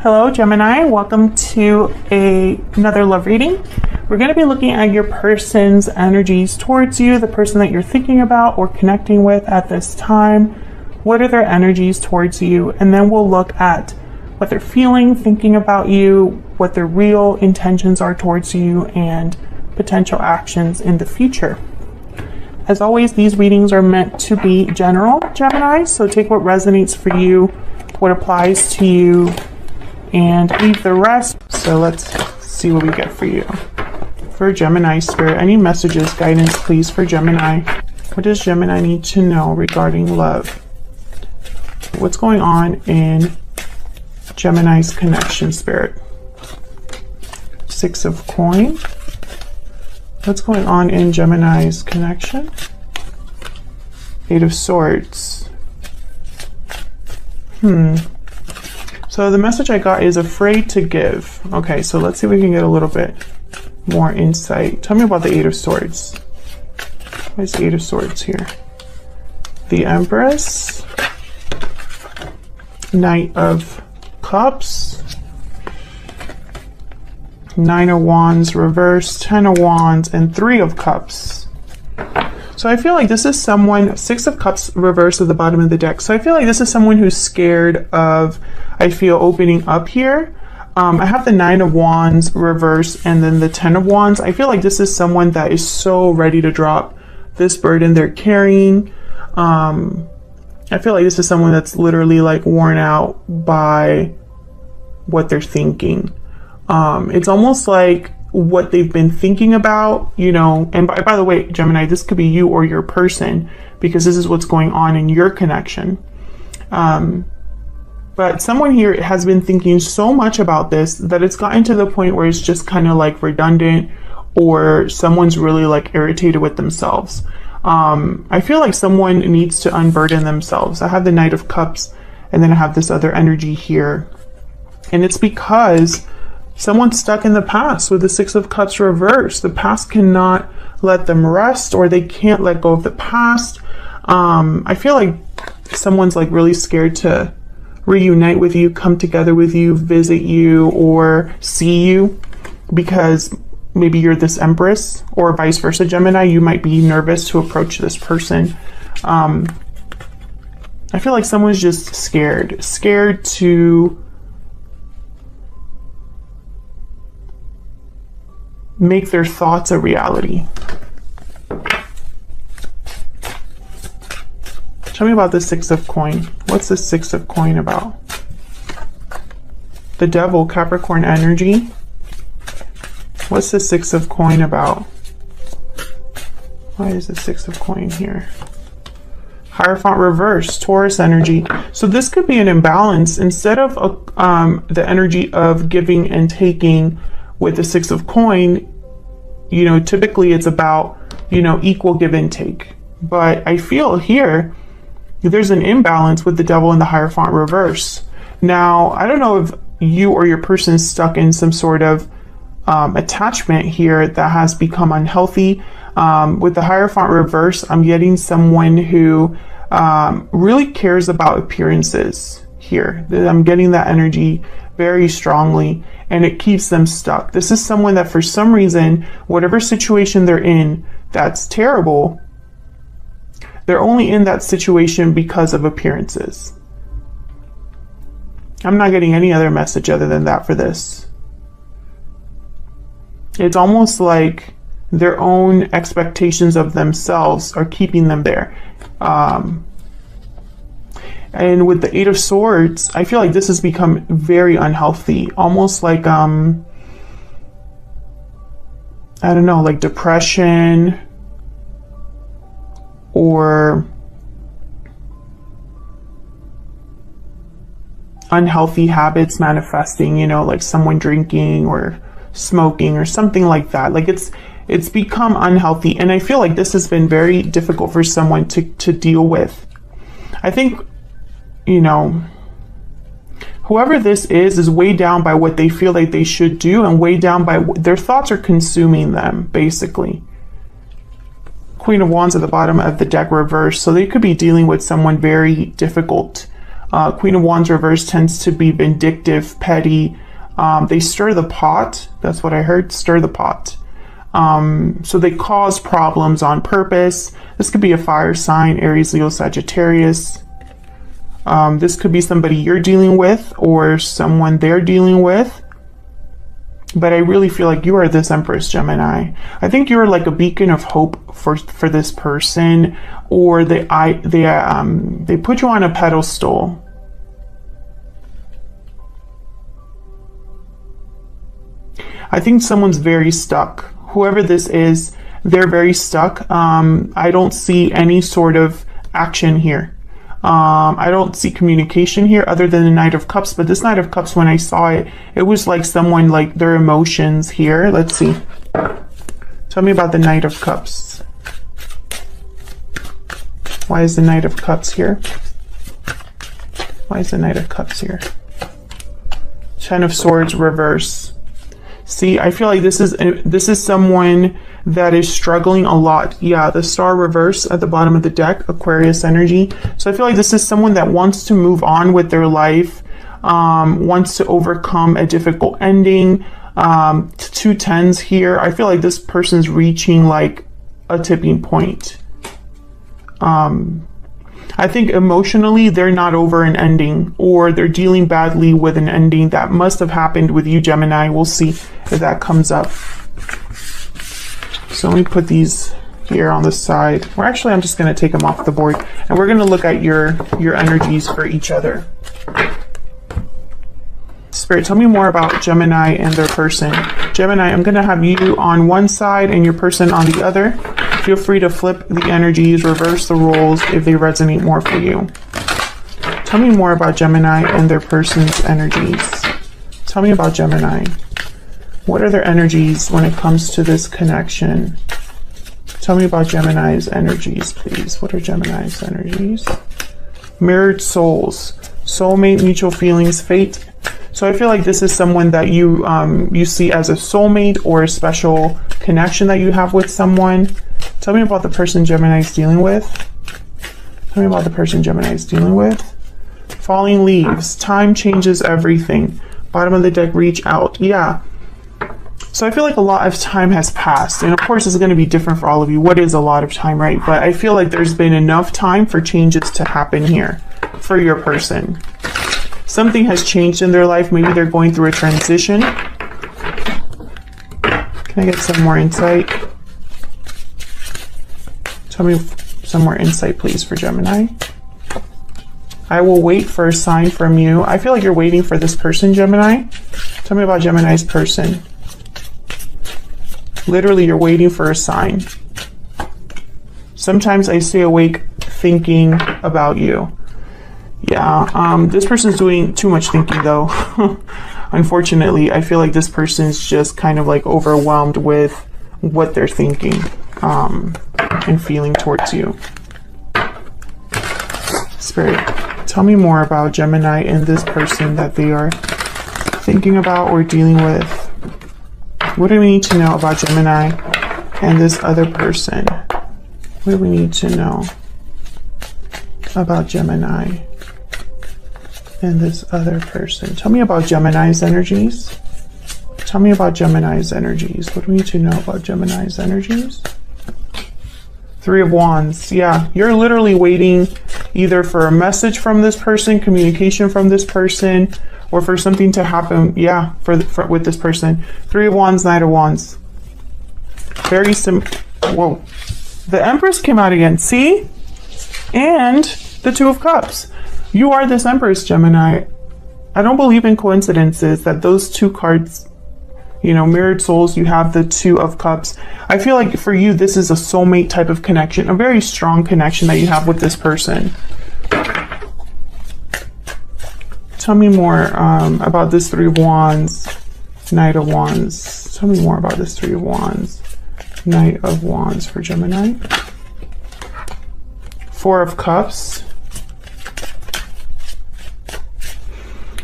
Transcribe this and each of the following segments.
Hello Gemini, welcome to another love reading. We're going to be looking at your person's energies towards you, the person that you're thinking about or connecting with at this time. What are their energies towards you? And then we'll look at what they're feeling, thinking about you, what their real intentions are towards you, and potential actions in the future. As always, these readings are meant to be general, Gemini, so take what resonates for you, what applies to you, and leave the rest. So let's see what we get for you. For Gemini Spirit, any messages, guidance, please, for Gemini. What does Gemini need to know regarding love? What's going on in Gemini's connection, Spirit? Six of Coins. What's going on in Gemini's connection? Eight of Swords. So the message I got is afraid to give. Okay, so let's see if we can get a little bit more insight. Tell me about the Eight of Swords. What is the Eight of Swords here? The Empress. Knight of Cups. Nine of Wands reversed, 10 of Wands, and 3 of Cups. So I feel like this is someone, 6 of Cups reversed at the bottom of the deck. So I feel like this is someone who's scared of, I feel, opening up here. I have the 9 of Wands reversed and then the 10 of Wands. I feel like this is someone that is so ready to drop this burden they're carrying. I feel like this is someone that's literally like worn out by what they're thinking. It's almost like what they've been thinking about, you know, and by the way, Gemini, this could be you or your person, because this is what's going on in your connection. But someone here has been thinking so much about this that it's gotten to the point where it's just kind of like redundant, or someone's really like irritated with themselves. I feel like someone needs to unburden themselves. I have the Knight of Cups and then I have this other energy here. And it's because someone's stuck in the past with the 6 of Cups reversed. The past cannot let them rest, or they can't let go of the past. I feel like someone's like really scared to reunite with you, come together with you, visit you, or see you, because maybe you're this Empress, or vice versa, Gemini. You might be nervous to approach this person. I feel like someone's just scared to make their thoughts a reality. Tell me about the 6 of Coin. What's the 6 of Coin about? The Devil, Capricorn energy. What's the 6 of Coin about? Why is the 6 of Coin here? Hierophant reverse, Taurus energy. So this could be an imbalance. Instead of the energy of giving and taking with the 6 of Coin, you know, typically it's about, you know, equal give and take. But I feel here there's an imbalance with the Devil and the Hierophant reverse. Now, I don't know if you or your person is stuck in some sort of attachment here that has become unhealthy. With the Hierophant reverse, I'm getting someone who really cares about appearances here. I'm getting that energy very strongly, and it keeps them stuck. This is someone that for some reason, whatever situation they're in that's terrible, they're only in that situation because of appearances. I'm not getting any other message other than that for this. It's almost like their own expectations of themselves are keeping them there. And with the 8 of Swords, I feel like this has become very unhealthy. Almost like, I don't know, like depression, or unhealthy habits manifesting, you know, like someone drinking or smoking or something like that. Like it's become unhealthy. And I feel like this has been very difficult for someone to deal with. I think, you know, whoever this is weighed down by what they feel like they should do, and weighed down by their thoughts are consuming them, basically. Queen of Wands at the bottom of the deck reversed. So they could be dealing with someone very difficult Queen of Wands reverse tends to be vindictive, petty. They stir the pot. That's what I heard, stir the pot. So they cause problems on purpose. This could be a fire sign, Aries, Leo, Sagittarius. This could be somebody you're dealing with or someone they're dealing with. But I really feel like you are this Empress, Gemini. I think you're like a beacon of hope for this person, or they put you on a pedestal. I think someone's very stuck. Whoever this is, they're very stuck. I don't see any sort of action here. I don't see communication here other than the Knight of Cups, but this Knight of Cups, when I saw it, it was like someone, like their emotions here. Let's see. Tell me about the Knight of Cups. Why is the Knight of Cups here? Why is the Knight of Cups here? Ten of Swords reverse. See, I feel like this is someone that is struggling a lot. Yeah, the Star reverse at the bottom of the deck, Aquarius energy. So I feel like this is someone that wants to move on with their life, wants to overcome a difficult ending. 2 tens here. I feel like this person's reaching like a tipping point. I think emotionally they're not over an ending, or they're dealing badly with an ending that must have happened with you, Gemini. We'll see if that comes up. So let me put these here on the side. Or actually, I'm just going to take them off the board, and we're going to look at your energies for each other. Spirit, tell me more about Gemini and their person. Gemini, I'm going to have you on one side and your person on the other. Feel free to flip the energies, reverse the roles if they resonate more for you. Tell me more about Gemini and their person's energies. Tell me about Gemini. What are their energies when it comes to this connection? Tell me about Gemini's energies, please. What are Gemini's energies? Mirrored souls, soulmate, mutual feelings, fate. So I feel like this is someone that you see as a soulmate or a special connection that you have with someone. Tell me about the person Gemini is dealing with. Tell me about the person Gemini is dealing with. Falling leaves. Time changes everything. Bottom of the deck, reach out. Yeah. So I feel like a lot of time has passed. And of course, it's going to be different for all of you. What is a lot of time, right? But I feel like there's been enough time for changes to happen here for your person. Something has changed in their life. Maybe they're going through a transition. Can I get some more insight? Tell me some more insight, please, for Gemini. I will wait for a sign from you. I feel like you're waiting for this person, Gemini. Tell me about Gemini's person. Literally, you're waiting for a sign. Sometimes I stay awake thinking about you. Yeah, this person's doing too much thinking, though. Unfortunately, I feel like this person's just kind of like overwhelmed with what they're thinking and feeling towards you. Spirit, tell me more about Gemini and this person that they are thinking about or dealing with. What do we need to know about Gemini and this other person? What do we need to know about Gemini and this other person? Tell me about Gemini's energies. Tell me about Gemini's energies. What do we need to know about Gemini's energies? 3 of Wands. Yeah, you're literally waiting either for a message from this person, communication from this person, or for something to happen. Yeah, with this person. 3 of Wands, Knight of Wands. Very whoa. The Empress came out again. See? And the 2 of Cups. You are this Empress, Gemini. I don't believe in coincidences that those 2 cards, you know, mirrored souls, you have the 2 of Cups. I feel like for you, this is a soulmate type of connection, a very strong connection that you have with this person. Tell me more about this 3 of Wands, Knight of Wands. Tell me more about this 3 of Wands, Knight of Wands for Gemini. 4 of Cups.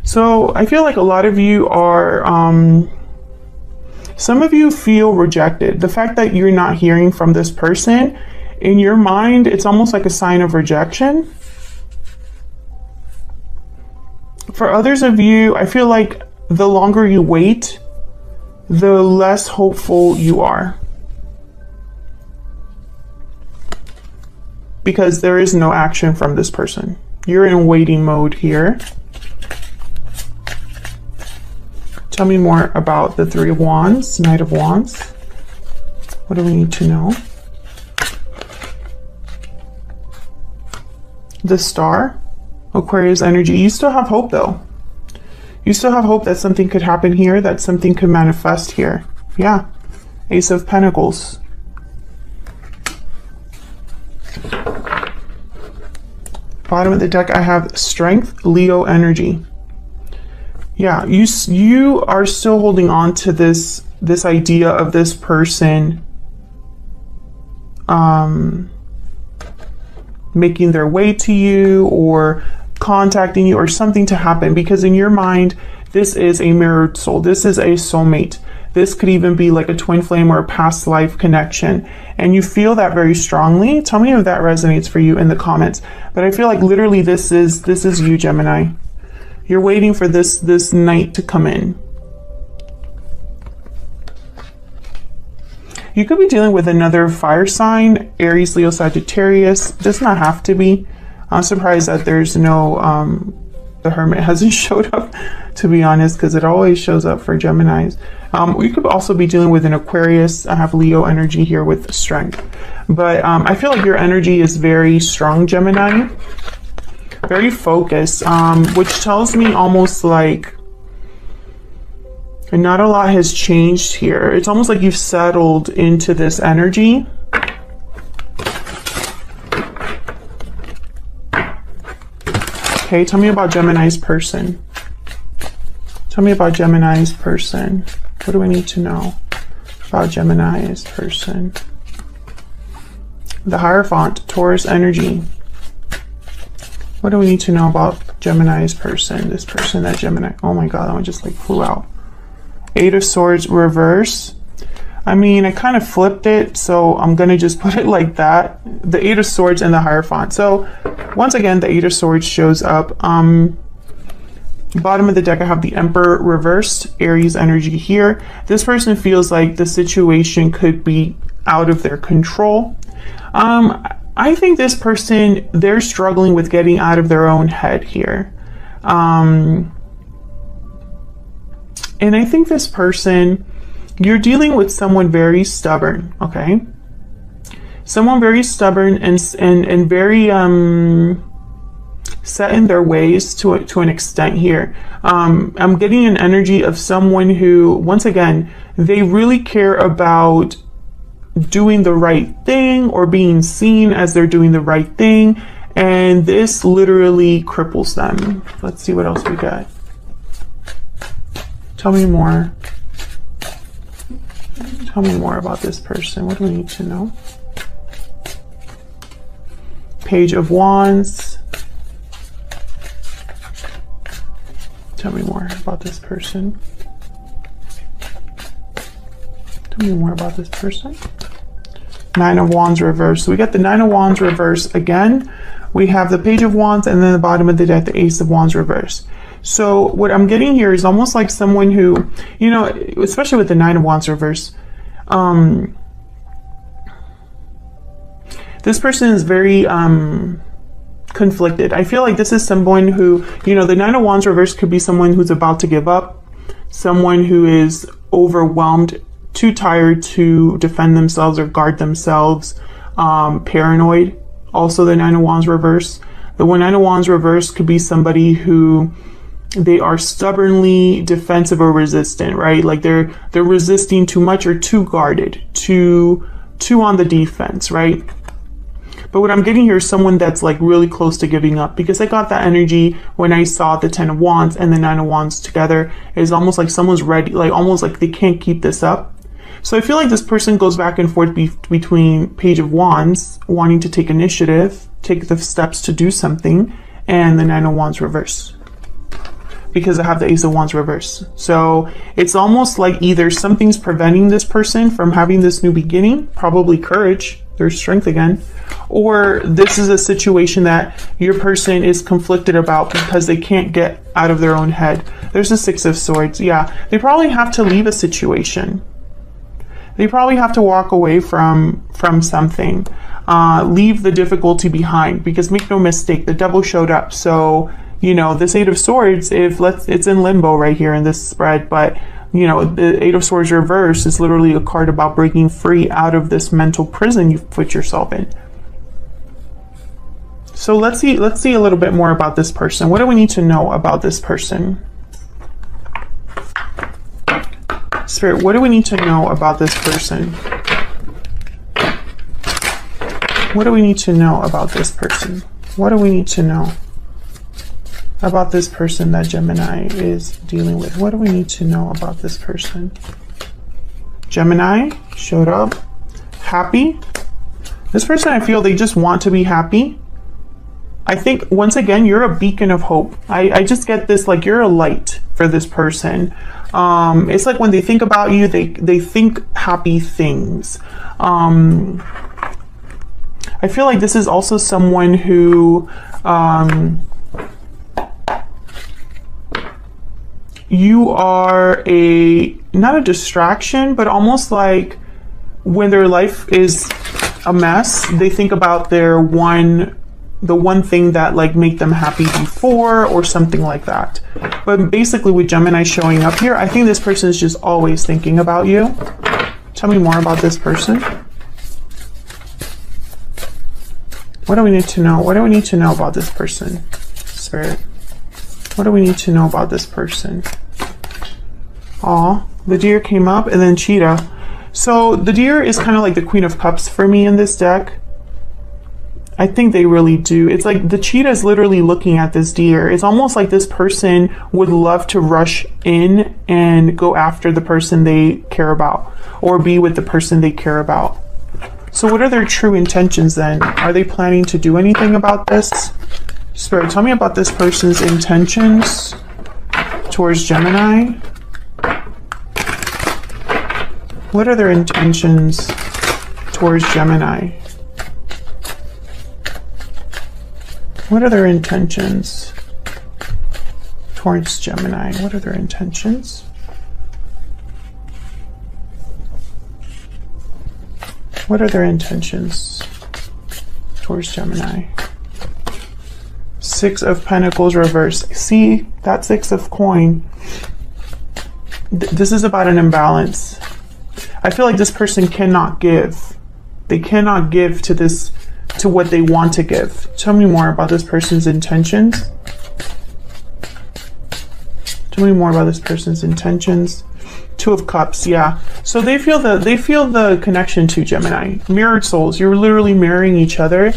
So I feel like a lot of you are, some of you feel rejected. The fact that you're not hearing from this person, in your mind, it's almost like a sign of rejection. For others of you, I feel like the longer you wait, the less hopeful you are. Because there is no action from this person. You're in waiting mode here. Tell me more about the Three of Wands, Knight of Wands. What do we need to know? The Star, Aquarius energy. You still have hope though. You still have hope that something could happen here, that something could manifest here. Yeah. Ace of Pentacles. Bottom of the deck, I have Strength, Leo energy. Yeah, you are still holding on to this idea of this person making their way to you or contacting you or something to happen, because in your mind, this is a mirrored soul. This is a soulmate. This could even be like a twin flame or a past life connection. And you feel that very strongly. Tell me if that resonates for you in the comments. But I feel like literally this is you, Gemini. You're waiting for this night to come in. You could be dealing with another fire sign, Aries, Leo, Sagittarius. Does not have to be. I'm surprised that there's no, the Hermit hasn't showed up, to be honest, because it always shows up for Geminis. We could also be dealing with an Aquarius. I have Leo energy here with Strength. But I feel like your energy is very strong, Gemini. Very focused, which tells me almost like not a lot has changed here. It's almost like you've settled into this energy. Okay, tell me about Gemini's person. Tell me about Gemini's person. What do I need to know about Gemini's person? The Hierophant, Taurus energy. What do we need to know about Gemini's person? This person, that Gemini. Oh my God, that one just like flew out. Eight of Swords reverse. I mean, I kind of flipped it, so I'm going to just put it like that. The Eight of Swords and the Hierophant. So once again, the Eight of Swords shows up. Bottom of the deck, I have the Emperor reversed, Aries energy here. This person feels like the situation could be out of their control. I think this person, they're struggling with getting out of their own head here. And I think this person, you're dealing with someone very stubborn, okay? Someone very stubborn and very set in their ways to an extent here. I'm getting an energy of someone who, once again, they really care about doing the right thing or being seen as they're doing the right thing, and this literally cripples them. Let's see what else we got. Tell me more. Tell me more about this person. What do we need to know? Page of Wands. Tell me more about this person. Tell me more about this person. Nine of Wands reverse. So we got the Nine of Wands reverse again. We have the Page of Wands, and then the bottom of the deck, the Ace of Wands reverse. So what I'm getting here is almost like someone who, you know, especially with the Nine of Wands reverse, this person is very conflicted. I feel like this is someone who, you know, the Nine of Wands reverse could be someone who's about to give up, someone who is overwhelmed, too tired to defend themselves or guard themselves, paranoid. Also the Nine of Wands reverse. The Nine of Wands reverse could be somebody who they are stubbornly defensive or resistant, right? Like they're resisting too much or too guarded, too on the defense, right? But what I'm getting here is someone that's like really close to giving up, because I got that energy when I saw the Ten of Wands and the Nine of Wands together. It's almost like someone's ready, like almost like they can't keep this up. So I feel like this person goes back and forth between Page of Wands, wanting to take initiative, take the steps to do something, and the Nine of Wands reverse, because I have the Ace of Wands reverse. So it's almost like either something's preventing this person from having this new beginning, probably courage, There's strength again. Or this is a situation that your person is conflicted about because they can't get out of their own head. There's the Six of Swords. Yeah, they probably have to leave a situation. They probably have to walk away from something. Leave the difficulty behind, because make no mistake, the devil showed up. So, you know, this Eight of Swords, it's in limbo right here in this spread, but you know, the Eight of Swords reverse is literally a card about breaking free out of this mental prison you've put yourself in. So let's see a little bit more about this person. What do we need to know about this person? Spirit, what do we need to know about this person? What do we need to know about this person? What do we need to know about this person that Gemini is dealing with? What do we need to know about this person? Gemini showed up. Happy. This person, I feel they just want to be happy. I think, once again, you're a beacon of hope. I just get this, like, you're a light for this person. It's like when they think about you, they think happy things. I feel like this is also someone who, you are not a distraction, but almost like when their life is a mess, they think about the one thing that like make them happy before, or something like that. But basically with Gemini showing up here, I think this person is just always thinking about you. Tell me more about this person. What do we need to know? What do we need to know about this person? Spirit. What do we need to know about this person? Aw, the deer came up, and then cheetah. So the deer is kind of like the Queen of Cups for me in this deck. I think they really do. It's like the cheetah is literally looking at this deer. It's almost like this person would love to rush in and go after the person they care about, or be with the person they care about. So what are their true intentions then? Are they planning to do anything about this? Spirit, tell me about this person's intentions towards Gemini. What are their intentions towards Gemini? What are their intentions towards Gemini? What are their intentions? What are their intentions towards Gemini? Six of Pentacles reverse. See, that Six of Coin. This is about an imbalance. I feel like this person cannot give. They cannot give to what they want to give. Tell me more about this person's intentions. Tell me more about this person's intentions. Two of Cups, yeah. So they feel the connection to Gemini. Mirrored souls. You're literally mirroring each other.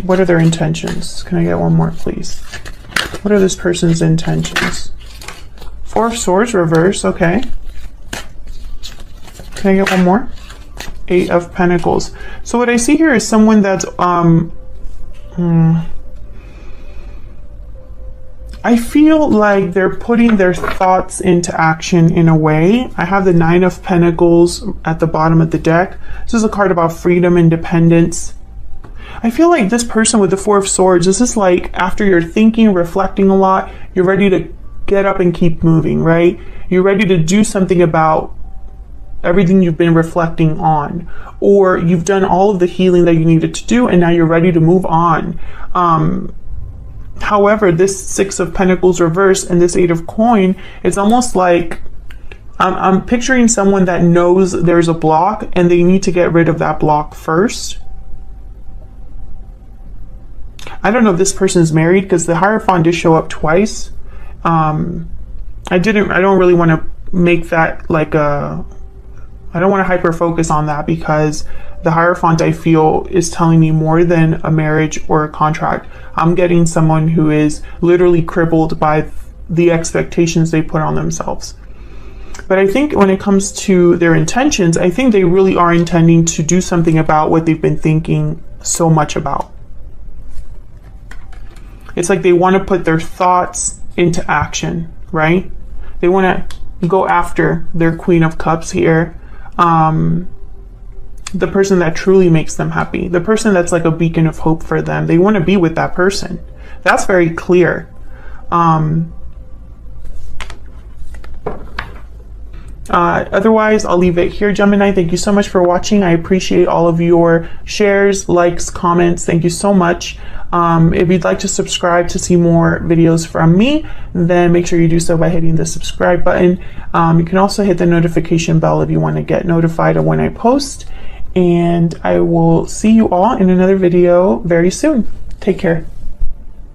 What are their intentions? Can I get one more, please? What are this person's intentions? Four of Swords reverse, okay. Can I get one more? Eight of Pentacles. So what I see here is someone that's I feel like they're putting their thoughts into action in a way. I have the Nine of Pentacles at the bottom of the deck. This is a card about freedom, independence. I feel like this person with the Four of Swords, this is like after you're thinking, reflecting a lot, you're ready to get up and keep moving, right? You're ready to do something about everything you've been reflecting on, or you've done all of the healing that you needed to do, and now you're ready to move on. However, this Six of Pentacles reverse and this Eight of Coin, it's almost like I'm picturing someone that knows there's a block and they need to get rid of that block first. I don't know if this person's married, because the Hierophant did show up twice. I don't really want to make that like I don't want to hyper focus on that, because the Hierophant, I feel, is telling me more than a marriage or a contract. I'm getting someone who is literally crippled by the expectations they put on themselves. But I think when it comes to their intentions, I think they really are intending to do something about what they've been thinking so much about. It's like they want to put their thoughts into action, right? They want to go after their Queen of Cups here. The person that truly makes them happy, the person that's like a beacon of hope for them. They want to be with that person. That's very clear. Otherwise, I'll leave it here, Gemini. Thank you so much for watching. I appreciate all of your shares, likes, comments. Thank you so much. If you'd like to subscribe to see more videos from me, then make sure you do so by hitting the subscribe button. You can also hit the notification bell if you want to get notified of when I post. And I will see you all in another video very soon. Take care.